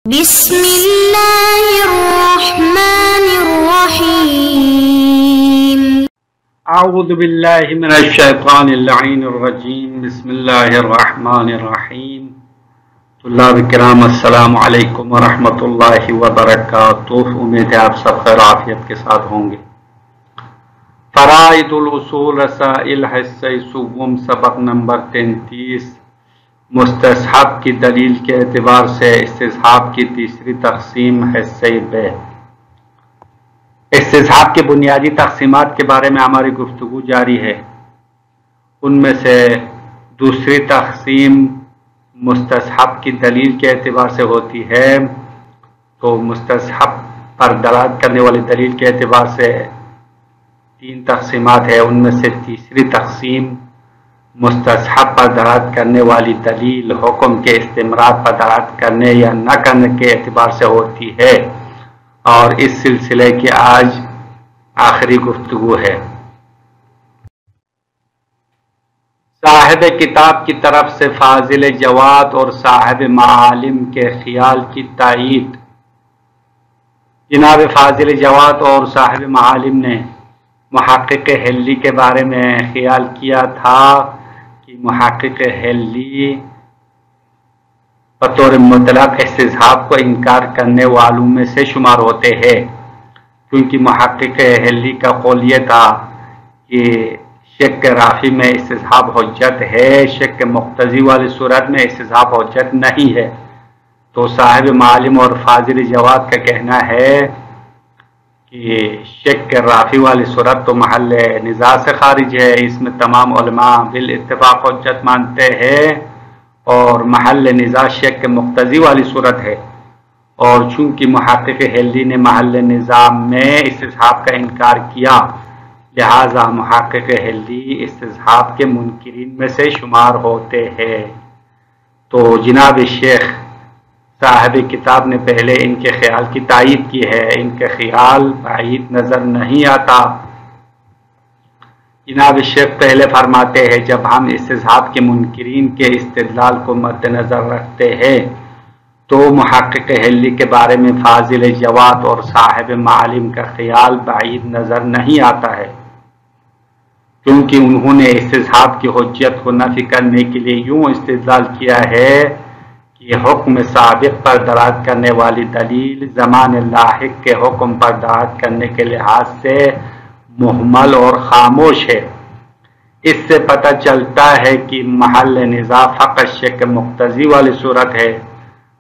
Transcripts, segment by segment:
بسم اللہ الرحمن الرحیم اعوذ باللہ من الشیطان اللعین الرجیم بسم اللہ الرحمن الرحیم طلاب کرام السلام علیکم ورحمۃ اللہ وبرکاتہ۔ امید ہے آپ سب خیر عافیت کے ساتھ ہوں گے۔ فرائض الاصول رسائل حصہ سوم سبق نمبر 33 مستصحب کی دلیل کے اعتبار سے استصحاب کی تیسری تقسیم حصہ بے۔ استصحاب کے بنیادی تقسیمات کے بارے میں ہماری گفتگو جاری ہے۔ ان میں سے دوسری تقسیم مستصحب کی دلیل کے اعتبار سے ہوتی ہے، تو مستصحب پر دلالت کرنے والی دلیل کے اعتبار سے 3 تقسیمات ہیں۔ ان میں سے تیسری تقسیم مستصحب پر دلالت کرنے والی دلیل حکم کے استمرار پر دلالت کرنے یا نہ کرنے کے اعتبار سے ہوتی ہے، اور اس سلسلے کی آج آخری گفتگو ہے۔ صاحب کتاب کی طرف سے فاضل جواد اور صاحب معالم کے خیال کی تائید۔ جناب فاضل جواد اور صاحب معالم نے محقق حلی کے بارے میں خیال کیا تھا کہ محقق حلی بطور مطلق استصحاب کو انکار کرنے والوں میں سے شمار ہوتے ہیں، کیونکہ محقق حلی کا قول یہ تھا کہ شک رافی میں استصحاب حجت ہے، شک مقتضی والی صورت میں استصحاب حجت نہیں ہے۔ تو صاحب معالم اور فاضل جواد کا کہنا ہے کہ شک رافی والی صورت تو محل نزاع سے خارج ہے، اس میں تمام علماء بالاتفاق حجت مانتے ہیں، اور محل نزاع شک مقتضی والی صورت ہے، اور چونکہ محقق حلی نے محل نزاع میں استصحاب کا انکار کیا، لہذا محقق حلی استصحاب کے منکرین میں سے شمار ہوتے ہیں۔ تو جناب شیخ صاحب کتاب نے پہلے ان کے خیال کی تائید کی ہے، ان کے خیال بعید نظر نہیں آتا۔ جناب شیخ پہلے فرماتے ہیں جب ہم استصحاب کے منکرین کے استدلال کو مد نظر رکھتے ہیں تو محقق حلی کے بارے میں فاضل جواد اور صاحب معالم کا خیال بعید نظر نہیں آتا ہے، کیونکہ انہوں نے استصحاب کی حجت کو نفی کرنے کے لیے یوں استدلال کیا ہے کہ حکم سابق پر دلالت کرنے والی دلیل زمان لاحق کے حکم پر دلالت کرنے کے لحاظ سے محمل اور خاموش ہے۔ اس سے پتہ چلتا ہے کہ محل نزاع فقط شک مقتضی والی صورت ہے،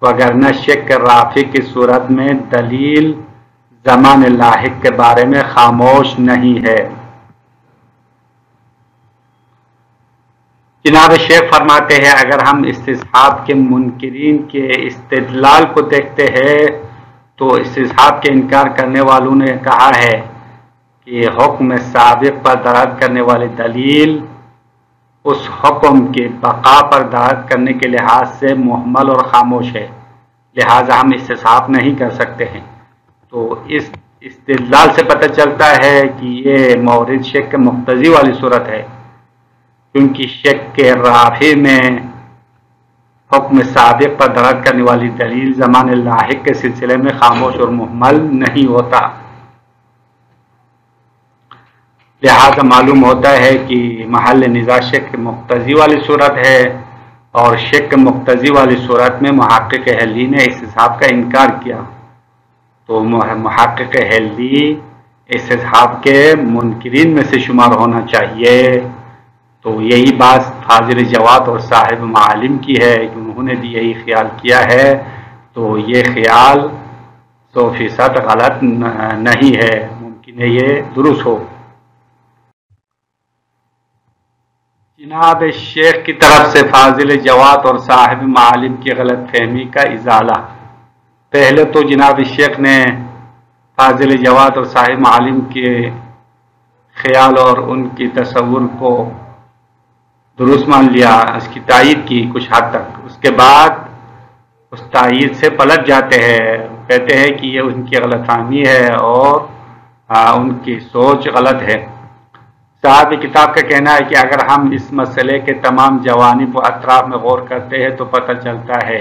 وگرنہ شک رافی کی صورت میں دلیل زمان لاحق کے بارے میں خاموش نہیں ہے۔ جناب شیخ فرماتے ہیں اگر ہم استصحاب کے منکرین کے استدلال کو دیکھتے ہیں تو استصحاب کے انکار کرنے والوں نے کہا ہے کہ حکم سابق پر دلالت کرنے والی دلیل اس حکم کے بقا پر دلالت کرنے کے لحاظ سے محمل اور خاموش ہے، لہذا ہم استصحاب نہیں کر سکتے ہیں۔ تو اس استدلال سے پتہ چلتا ہے کہ یہ مورد شک مقتضی والی صورت ہے، کیونکہ شک کے رافی میں حکم سابق پر دلالت کرنے والی دلیل زمان لاحق کے سلسلے میں خاموش اور محمل نہیں ہوتا۔ لہذا معلوم ہوتا ہے کہ محل نزاع شک مقتضی والی صورت ہے، اور شک مقتضی والی صورت میں محقق حلی نے استصحاب کا انکار کیا، تو محقق حلی استصحاب کے منکرین میں سے شمار ہونا چاہیے۔ تو یہی بات فاضل جواد اور صاحب معالم کی ہے کہ انہوں نے بھی یہی خیال کیا ہے، تو یہ خیال 100% غلط نہیں ہے، ممکن ہے یہ درست ہو۔ جناب شیخ کی طرف سے فاضل جواد اور صاحب معالم کی غلط فہمی کا ازالہ۔ پہلے تو جناب شیخ نے فاضل جواد اور صاحب معالم کے خیال اور ان کی تصور کو درست مان لیا، اس کی تائید کی کچھ حد تک، اس کے بعد اس تائید سے پلٹ جاتے ہیں، کہتے ہیں کہ یہ ان کی غلط فہمی ہے اور ان کی سوچ غلط ہے۔ صاحب کتاب کا کہنا ہے کہ اگر ہم اس مسئلے کے تمام جوانب و اطراف میں غور کرتے ہیں تو پتہ چلتا ہے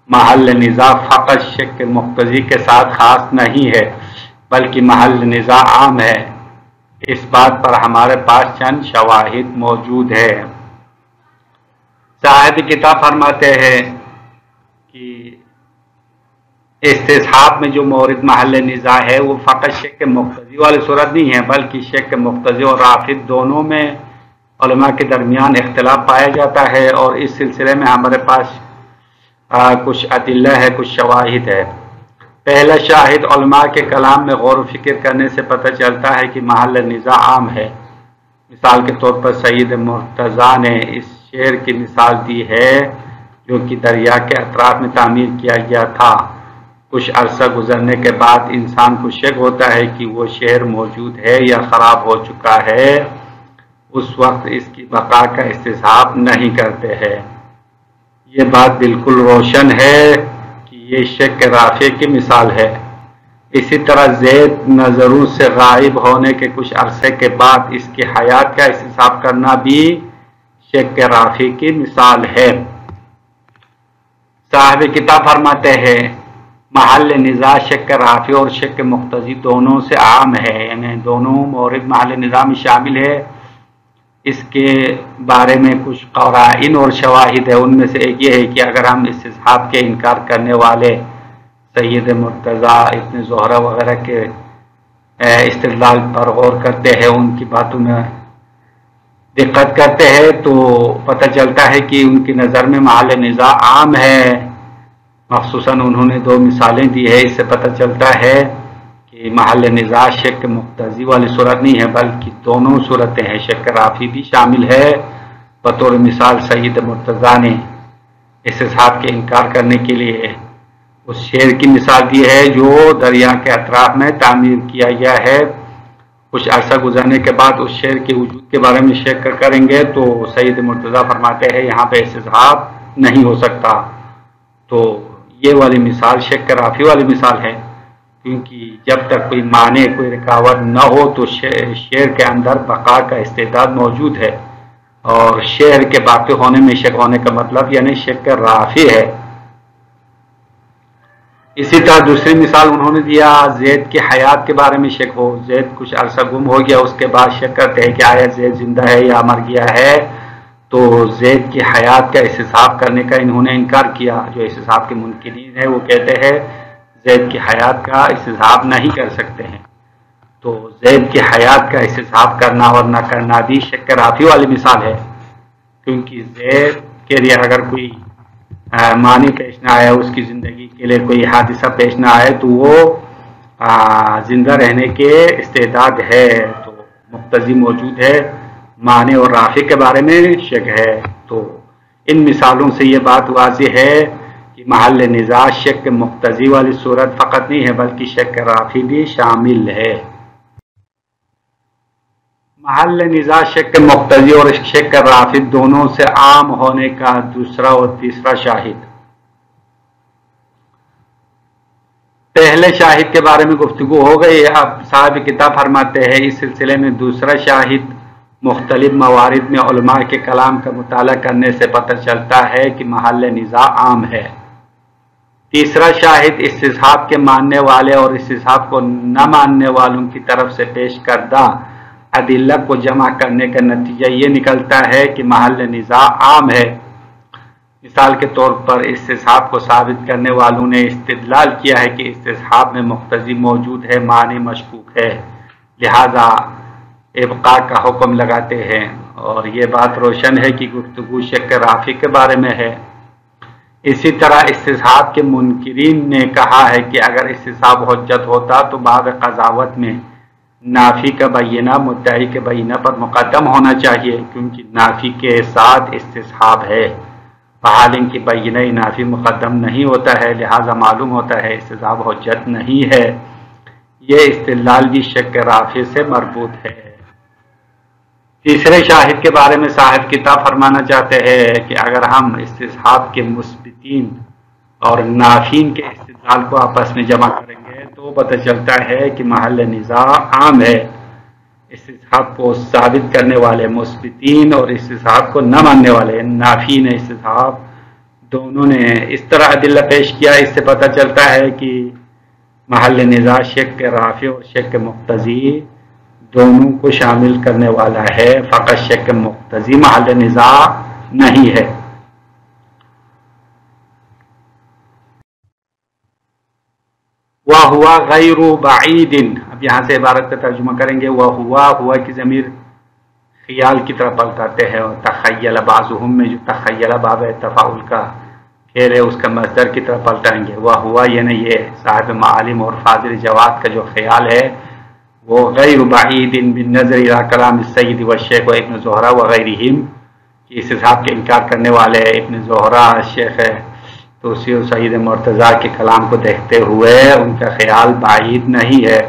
محل نزاع فقط شک مقتضی کے ساتھ خاص نہیں ہے بلکہ محل نزاع عام ہے۔ اس بات پر ہمارے پاس چند شواہد موجود ہے۔ صاحب کتاب فرماتے ہیں کہ استصحاب میں جو مورد محل نزاع ہے وہ فقط شک مقتضی والی صورت نہیں ہے بلکہ شک مقتضی اور رافض دونوں میں علماء کے درمیان اختلاف پایا جاتا ہے، اور اس سلسلے میں ہمارے پاس کچھ ادلہ ہے، کچھ شواہد ہے۔ پہلا شاہد علماء کے کلام میں غور و فکر کرنے سے پتہ چلتا ہے کہ محل نزاع عام ہے۔ مثال کے طور پر سید مرتضیٰ نے اس شہر کی مثال دی ہے جو کہ دریا کے اطراف میں تعمیر کیا گیا تھا۔ کچھ عرصہ گزرنے کے بعد انسان کو شک ہوتا ہے کہ وہ شہر موجود ہے یا خراب ہو چکا ہے، اس وقت اس کی بقا کا استصحاب نہیں کرتے ہیں۔ یہ بات بالکل روشن ہے کہ یہ شک رافع کی مثال ہے۔ اسی طرح زید نظروں سے غائب ہونے کے کچھ عرصے کے بعد اس کی حیات کا استصحاب کرنا بھی شک رافع کی مثال ہے۔ صاحب کتاب فرماتے ہیں محل نزاع شک رافع اور شک مقتضی دونوں سے عام ہے، یعنی دونوں مورد محل نزاع میں شامل ہے۔ اس کے بارے میں کچھ قرائن اور شواہد ہے۔ ان میں سے ایک یہ ہے کہ اگر ہم استصحاب کے انکار کرنے والے سید مرتضیٰ، ابن زہرہ وغیرہ کے استدلال پر غور کرتے ہیں، ان کی باتوں میں دقت کرتے ہیں، تو پتہ چلتا ہے کہ ان کی نظر میں محل نزاع عام ہے۔ مخصوصاً انہوں نے دو مثالیں دی ہے، اس سے پتہ چلتا ہے کہ محل نزاع شک مقتضی والی صورت نہیں ہے بلکہ دونوں صورتیں ہیں، شک رافع بھی شامل ہے۔ بطور مثال سید مرتضیٰ نے استصحاب کے انکار کرنے کے لیے اس شہر کی مثال دی ہے جو دریا کے اطراف میں تعمیر کیا گیا ہے۔ کچھ عرصہ گزرنے کے بعد اس شہر کے وجود کے بارے میں شک کریں گے تو سید مرتضیٰ فرماتے ہیں یہاں پہ استصحاب نہیں ہو سکتا۔ تو یہ والی مثال شک رافع والی مثال ہے، کیونکہ جب تک کوئی معنی، کوئی رکاوٹ نہ ہو تو شعر کے اندر بقا کا استعداد موجود ہے، اور شعر کے باقی ہونے میں شک ہونے کا مطلب یعنی شک رافع ہے۔ اسی طرح دوسری مثال انہوں نے دیا زید کی حیات کے بارے میں شک ہو، زید کچھ عرصہ گم ہو گیا، اس کے بعد شک کرتے ہیں کہ آیا زید زندہ ہے یا مر گیا ہے، تو زید کی حیات کا استصحاب کرنے کا انہوں نے انکار کیا۔ جو استصحاب کے منکرین ہیں وہ کہتے ہیں زید کی حیات کا استصحاب نہیں کر سکتے ہیں۔ تو زید کی حیات کا استصحاب کرنا اور نہ کرنا بھی شک رافع والی مثال ہے، کیونکہ زید کے لیے اگر کوئی معنی پیش نہ آئے، اس کی زندگی کے لیے کوئی حادثہ پیش نہ آئے تو وہ زندہ رہنے کے استعداد ہے، تو مقتضی موجود ہے، معنی اور رافع کے بارے میں شک ہے۔ تو ان مثالوں سے یہ بات واضح ہے کہ محل نزاع شک مقتضی والی صورت فقط نہیں ہے بلکہ شک رافع بھی شامل ہے۔ محل نزاع شک مقتضی اور شک رافع دونوں سے عام ہونے کا دوسرا اور تیسرا شاہد۔ پہلے شاہد کے بارے میں گفتگو ہو گئی، اب صاحب کتاب فرماتے ہیں اس سلسلے میں دوسرا شاہد مختلف موارد میں علماء کے کلام کا مطالعہ کرنے سے پتہ چلتا ہے کہ محل نزاع عام ہے۔ تیسرا شاہد استصحاب کے ماننے والے اور استصحاب کو نہ ماننے والوں کی طرف سے پیش کردہ ادلہ کو جمع کرنے کا نتیجہ یہ نکلتا ہے کہ محل نزاع عام ہے۔ مثال کے طور پر استصحاب کو ثابت کرنے والوں نے استدلال کیا ہے کہ استصحاب میں مقتضی موجود ہے، معنی مشکوک ہے، لہذا ابقاء کا حکم لگاتے ہیں، اور یہ بات روشن ہے کہ گفتگو شک رافع کے بارے میں ہے۔ اسی طرح استصحاب کے منکرین نے کہا ہے کہ اگر استصحاب حجت ہوتا تو باب قضاوت میں نافی کا بینہ مدعی کے بینہ پر مقدم ہونا چاہیے، کیونکہ نافی کے ساتھ استصحاب ہے، بحال کی بینہ نافی مقدم نہیں ہوتا ہے، لہذا معلوم ہوتا ہے استصحاب حجت نہیں ہے۔ یہ استدلال بھی شک رافع سے مربوط ہے۔ تیسرے شاہد کے بارے میں صاحب کتاب فرمانا چاہتے ہیں کہ اگر ہم استصحاب کے مثبتین اور نافین کے استدلال کو آپس میں جمع کریں گے تو پتہ چلتا ہے کہ محل نزاع عام ہے۔ استصحاب کو ثابت کرنے والے مثبتین اور استصحاب کو نہ ماننے والے نافین استصحاب دونوں نے اس طرح ادلہ پیش کیا، اس سے پتہ چلتا ہے کہ محل نزاع شک رافع اور شک مقتضی دونوں کو شامل کرنے والا ہے، فقط شک مقتضی محل نزاع نہیں ہے۔ وَهُوَ غَيْرُ بَعِيدٍ، اب یہاں سے عبارت کا ترجمہ کریں گے۔ ہوا کی ضمیر خیال کی طرف پلٹاتے ہیں، اور تخیل بعضهم میں جو تخیل باب تفاعل کا پھر ہے اس کا مصدر کی طرف پلٹائیں گے۔ ہوا یعنی یہ صاحب معالم اور فاضل جواد کا جو خیال ہے وہ غیر بعید بالنظر الى کلام السید والشیخ و ابن زہرہ وغیرہم، کہ اس حساب کے انکار کرنے والے ابن زہرہ، شیخ توسی و سید مرتضیٰ کے کلام کو دیکھتے ہوئے ان کا خیال بعید نہیں ہے۔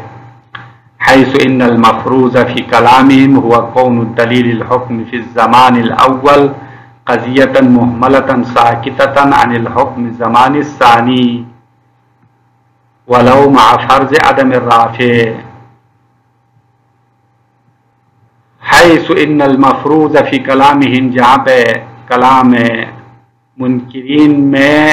حیث ان المفروض فی کلامہم هو کون الدلیل الحکم فی الزمان الاول قضیۃ محملۃ ساکتۃ عن الحکم الزمان الثانی ولو مع فرض عدم الرافع۔ حیث ان المفروض فی کلامہم، جہاں پہ کلام منکرین میں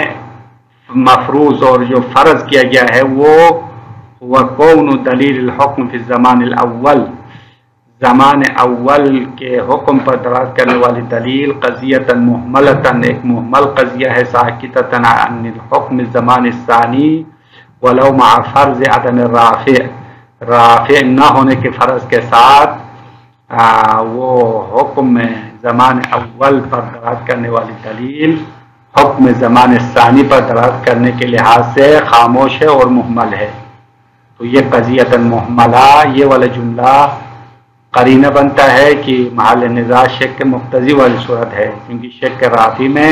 مفروض اور جو فرض کیا گیا ہے وہ کون دلیل الحکم فی الزمان الاول، زمان اول کے حکم پر دلالت کرنے والی دلیل، قضیۃ محملۃ ایک محمل قضیہ ہے، ساکتۃ عن الحکم الزمان الثانی ولو مع فرض عدم الرافع، رافع نہ ہونے کے فرض کے ساتھ وہ حکم زمان اول پر دلالت کرنے والی دلیل حکم زمان ثانی پر دلالت کرنے کے لحاظ سے خاموش ہے اور محمل ہے۔ تو یہ قضیۃ محملہ، یہ والا جملہ قرینہ بنتا ہے کہ محل نزاع شک مقتضی والی صورت ہے، کیونکہ شک رافی میں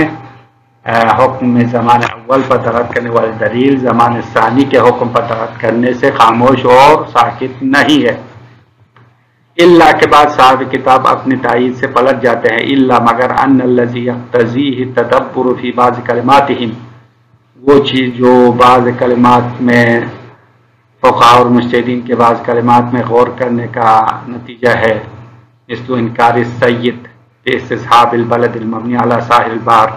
حکم زمان اول پر دلالت کرنے والی دلیل زمان ثانی کے حکم پر دلالت کرنے سے خاموش اور ساکت نہیں ہے۔ الا کے بعد صاحب کتاب اپنی تائید سے پلٹ جاتے ہیں، الا مگر ان الذی یقتضیہ التدبر فی بعض کلماتہم، وہ چیز جو بعض کلمات میں فقہاء اور مجتہدین کے بعض کلمات میں غور کرنے کا نتیجہ ہے، مثل انکار السید استصحاب البلد المبنی علی ساحل البحر،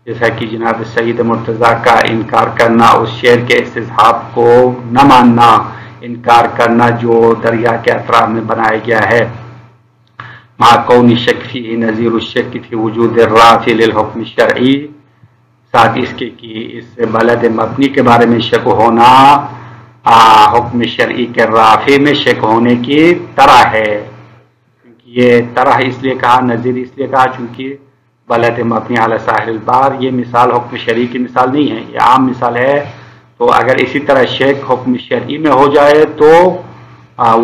جیسا کہ جناب سید مرتضیٰ کا انکار کرنا اس شعر کے استصحاب کو نہ ماننا، انکار کرنا جو دریا کے اطراف میں بنایا گیا ہے، مع کون الشک فیہ نظیر الشک فی وجود الرافع للحکم الشرعی، ساتھ اس کے کہ اس بلد مبنی کے بارے میں شک ہونا حکم شرعی کے رافع میں شک ہونے کی طرح ہے۔ یہ طرح اس لیے کہا، نظیر اس لیے کہا چونکہ بلد مبنی علی ساحل البحر یہ مثال حکم شرعی کی مثال نہیں ہے، یہ عام مثال ہے، تو اگر اسی طرح شک حکم شرعی میں ہو جائے تو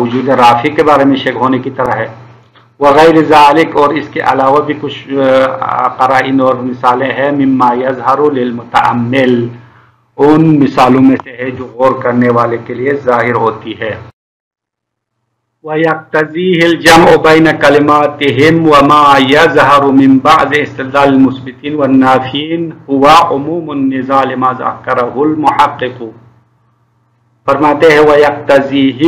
وجود رافع کے بارے میں شک ہونے کی طرح ہے۔ وغیر ذالک، اور اس کے علاوہ بھی کچھ قرائن اور مثالیں ہیں، مما یظہر للمتأمل، ان مثالوں میں سے ہے جو غور کرنے والے کے لیے ظاہر ہوتی ہے۔ وَيَقْتَضِيهِ الْجَمْعُ بَيْنَ كَلِمَاتِهِمْ وَمَا يَظْهَرُ مِنْ بَعْضِ اسْتِدْلَالِ الْمُثْبِتِينَ وَالنَّافِينَ هُوَ عُمُومُ النِّزَاعِ لِمَا ذَكَّرَهُ الْمُحَقِّقُ۔ فرماتے ہیں وَيَقْتَضِيهِ،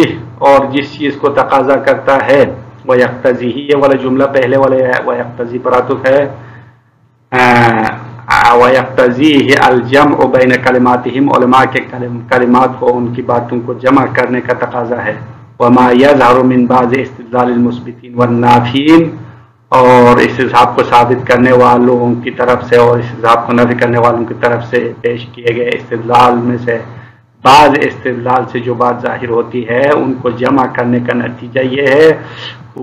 اور جس چیز کو تقاضا کرتا ہے، وَيَقْتَضِيهِ یہ والا جملہ پہلے والے وَيَقْتَضِي پر عطف ہے، وَيَقْتَضِيهِ الْجَمْعُ بَيْنَ كَلِمَاتِهِمْ، علماء کے کلمات کو ان کی باتوں کو جمع کرنے کا تقاضا ہے۔ وما يظهر من بعض استدلال المثبتين والنافين، اور استصحاب کو ثابت کرنے والوں کی طرف سے اور استصحاب کو نفی کرنے والوں کی طرف سے پیش کیے گئے استدلال میں سے بعض استدلال سے جو بات ظاہر ہوتی ہے ان کو جمع کرنے کا نتیجہ یہ ہے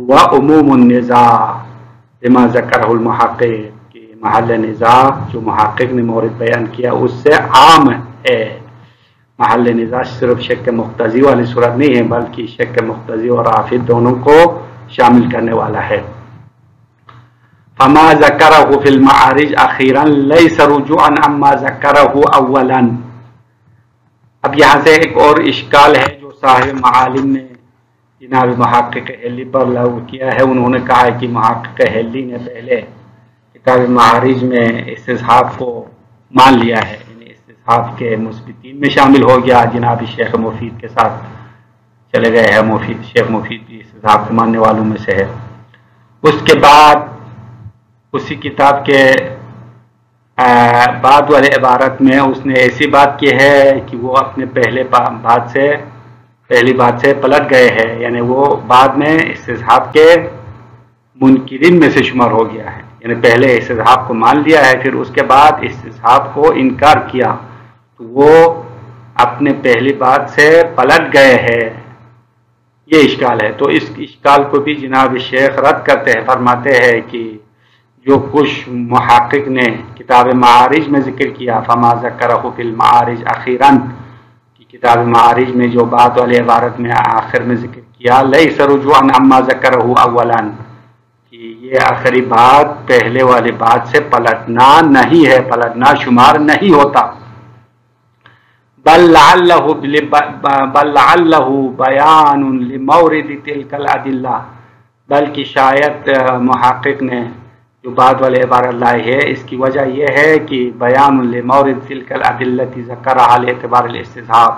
وہ عموم النزاع بما ذکرہ المحقق، کہ محل نزاع جو محقق نے مورد بیان کیا اس سے عام ہے۔ محل نزاع صرف شک مقتضی والی صورت نہیں ہے بلکہ شک مقتضی اور رافع دونوں کو شامل کرنے والا ہے۔ فما ذکرہ فی المعارج اخیرا لیس رجوعا عما ذکرہ اولا۔ اب یہاں سے ایک اور اشکال ہے جو صاحب معالم نے جناب محقق حلی پر لاگو کیا ہے۔ انہوں نے کہا ہے کہ محقق حلی نے پہلے کتاب معارج میں استصحاب کو مان لیا ہے، استصحاب کے مثبتین میں شامل ہو گیا، جناب شیخ مفید کے ساتھ چلے گئے ہیں، مفید شیخ مفید بھی استصحاب کو ماننے والوں میں سے ہے۔ اس کے بعد اسی کتاب کے بعد والے عبارت میں اس نے ایسی بات کی ہے کہ وہ اپنے پہلی بات سے پلٹ گئے ہیں، یعنی وہ بعد میں استصحاب کے منکرین میں سے شمار ہو گیا ہے، یعنی پہلے استصحاب کو مان لیا ہے، پھر اس کے بعد استصحاب کو انکار کیا تو وہ اپنے پہلی بات سے پلٹ گئے ہیں، یہ اشکال ہے۔ تو اس اشکال کو بھی جناب شیخ رد کرتے ہیں، فرماتے ہیں کہ جو کچھ محقق نے کتاب معارج میں ذکر کیا، فما ذکرہ فی المعارج اخیراً، کتاب معارج میں جو بات والی عبارت میں آخر میں ذکر کیا، لیس رجوعا عما ذکرہ اولا، کہ یہ آخری بات پہلے والی بات سے پلٹنا نہیں ہے، پلٹنا شمار نہیں ہوتا، بل لعلہ بیان لمورد تلک الادلہ، بلکہ شاید محقق نے جو بعد والے عبارت لائے ہے اس کی وجہ یہ ہے کہ بیان لمورد تلک الادلۃ ذکرها لاعتبار الاستصحاب،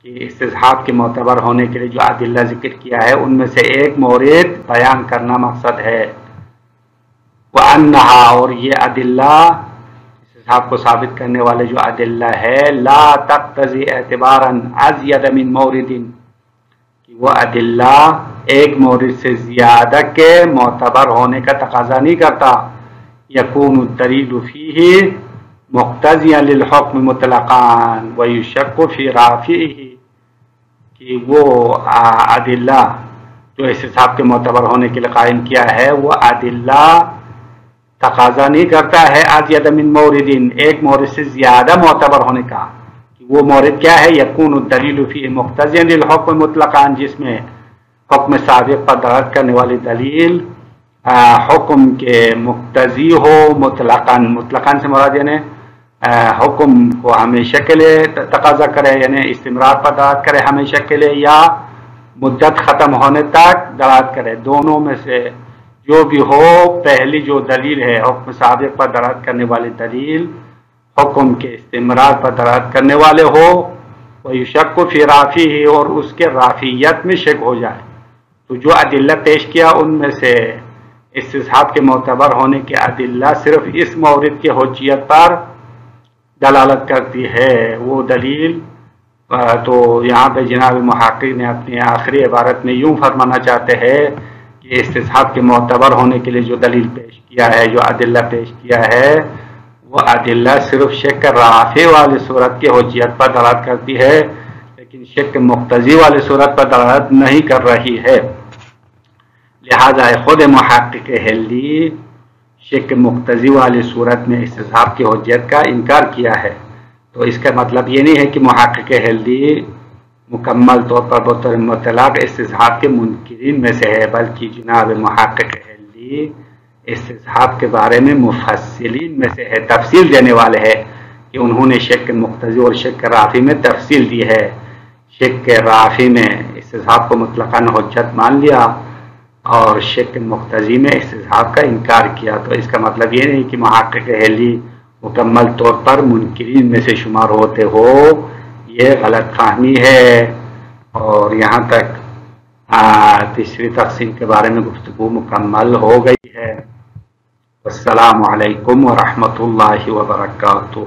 کہ استصحاب کے معتبر ہونے کے لیے جو ادلہ ذکر کیا ہے ان میں سے ایک مورد بیان کرنا مقصد ہے، وانہا، اور یہ ادلہ استصحاب کو ثابت کرنے والے جو ادلہ ہے، لا تقتضی اعتبارا ازید من مورد، کہ وہ ادلہ ایک مورد سے زیادہ کے معتبر ہونے کا تقاضا نہیں کرتا، یکون الدلیل فیہ مقتضیا للحکم مطلقا ویشک فی رافعہ، کہ وہ ادلہ جو استصحاب کے معتبر ہونے کے لیے قائم کیا ہے وہ ادلہ تقاضا نہیں کرتا ہے ازید من مورد، ایک مورد سے زیادہ معتبر ہونے کا، کہ وہ مورد کیا ہے، یکون الدلیل فیہ مقتضیا للحکم مطلقا، جس میں حکم سابق پر دلالت کرنے والی دلیل حکم کے مقتضی ہو مطلقاً، مطلقاً سے مراد یعنی حکم کو ہمیشہ کے لیے تقاضا کرے، یعنی استمرار پر دلالت کرے ہمیشہ کے لیے، یا مدت ختم ہونے تک دلالت کرے، دونوں میں سے جو بھی ہو، پہلی جو دلیل ہے حکم سابق پر دلالت کرنے والی دلیل حکم کے استمرار پر دلالت کرنے والے ہو، ویشک فی رافعہ، اور اس کے رافعیت میں شک ہو جائے، تو جو ادلہ پیش کیا ان میں سے استصحاب کے معتبر ہونے کے ادلہ صرف اس مورد کے حجیت پر دلالت کرتی ہے، وہ دلیل تو یہاں پہ جناب محقق نے اپنی آخری عبارت میں یوں فرمانا چاہتے ہیں کہ استصحاب کے معتبر ہونے کے لیے جو دلیل پیش کیا ہے، جو ادلہ پیش کیا ہے، وہ ادلہ صرف شک رافع والی صورت کی حجیت پر دلالت کرتی ہے، لیکن شک مقتضی والی صورت پر دلالت نہیں کر رہی ہے، لہذا خود محقق حلی شک مقتضی والی صورت میں استصحاب کی حجیت کا انکار کیا ہے۔ تو اس کا مطلب یہ نہیں ہے کہ محقق حلی مکمل طور پر بطور مطلق استصحاب کے منکرین میں سے ہے، بلکہ جناب محقق حلی استصحاب کے بارے میں مفصلین میں سے ہے، تفصیل دینے والے ہیں، کہ انہوں نے شک مقتضی اور شک رافع میں تفصیل دی ہے، شک رافع میں استصحاب کو مطلقاً حجت مان لیا اور شک مقتضی میں استصحاب کا انکار کیا، تو اس کا مطلب یہ نہیں کہ محقق حلی مکمل طور پر منکرین میں سے شمار ہوتے ہو، یہ غلط فہمی ہے۔ اور یہاں تک تیسری تقسیم کے بارے میں گفتگو مکمل ہو گئی ہے۔ السلام علیکم ورحمۃ اللہ وبرکاتہ۔